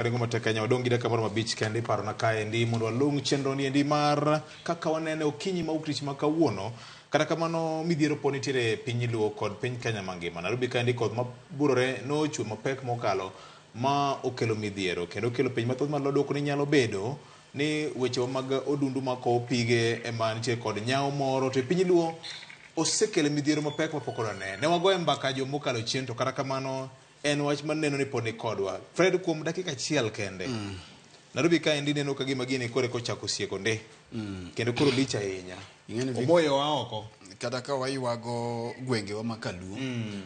Karingo matekanya odongi daka moro mabich kende paro na kae ndi mondo walung chenro ni endi mar kaka wanene okinyi ma ukrich ma kawuono kata kamano midhiero po nitiere piny Luo kod piny Kenya mangima. Nairobi kae ndi koth maburore nochwe mapek mokalo ma okelo midhiero kendo okelo piny mathoth malo dwoko ni nyalo bedo ni weche mag odundu mako pige ema nitiere kod nyao moro to piny Luo osekelo midhiero mapek mapok onene. Ne wagoye mbaka jo mokalo chien to kata kamano en wach maneno ni poni kodwa. Fred kuom dakika achiel kende. Nairobi kae ndi neno ka gima gini kore kochako sieko nde. Kendo koro lich ahinya. Omoyo wa oko. Kata ka waywago gwenge wa makaluo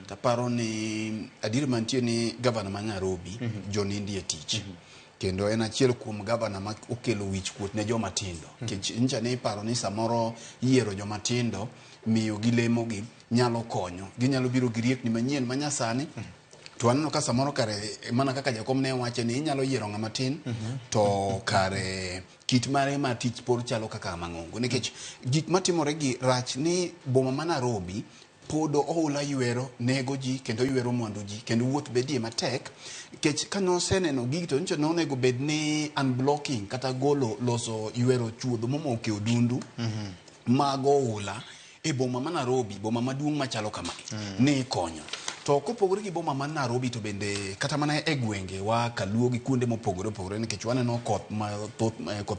taparo ni adier mantie ni gavana ma Nairobi John Ndie tich. Kendo en achiel kuom gavana ma okelo wich kuot ne joma tindo. Ncha ne iparo ni samoro yiero joma tindo miyo gilemo gi nyalo konyo. Ginyalo biro gi riekni manyien manyasani. To aneno ka samoro kare mana kaka jakom ne wache ni inyalo yiero ng'ama tin to kare kit mare ma tich por chalo kaka mang'ongo nikech gik matimore gi rach ni boma ma Nairobi podo ohula ywero nego ji kendo ywero mwandu ji kendo wuoth bedie matek kech kanoseneno gigi to ncho nonego bed ni unblocking kata golo loso ywero chuodho momoke odundu mago ohula e boma ma Nairobi boma maduong' machalo kama ne konyo. To kopogore gi boma ma Nairobi to bende kata mana e gwenge wa kaluo gi kuonde mopogore opogore nikech waneno koth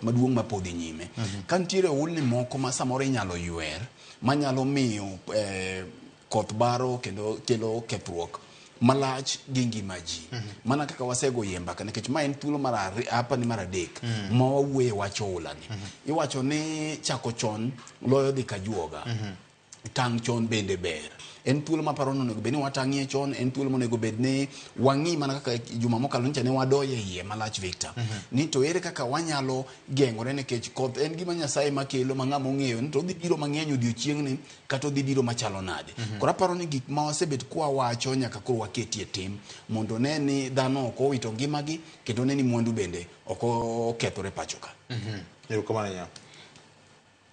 maduong' ma podhi nyime. Ka nitiere oulni moko ma samoro inyalo ywer manyalo miyo koth baro kendo kelo kethruok malach gi ngima ji. Mana kaka wasego yemba nikech ma en thuolo mar adek ma wawuoye wacho ulani. Iwacho ni chako chon loyo dhi ka juoga. Tang' chon bende ber. En thuolo ma paro nonego bedni watang'ie chon, en thuolo monego bedni wang'i mana kaka juma mokalo ncha ne wadoye iye malach Victor. Ni to ere kaka wanyalo geng'ore nikech koth en gima Nyasaye makelo ma ng'ama ong'eyo ni to odhi biro mang'eny odiochieng'ni kata odhi biro machalo nade. Koro aparo ni gik ma wasebet kwa wacho nyaka koro waketie tim mondo ne ni dhano ok owito ngimagi kendo ne ni mwandu bende ok okethore pacho ka. Erokamano nya.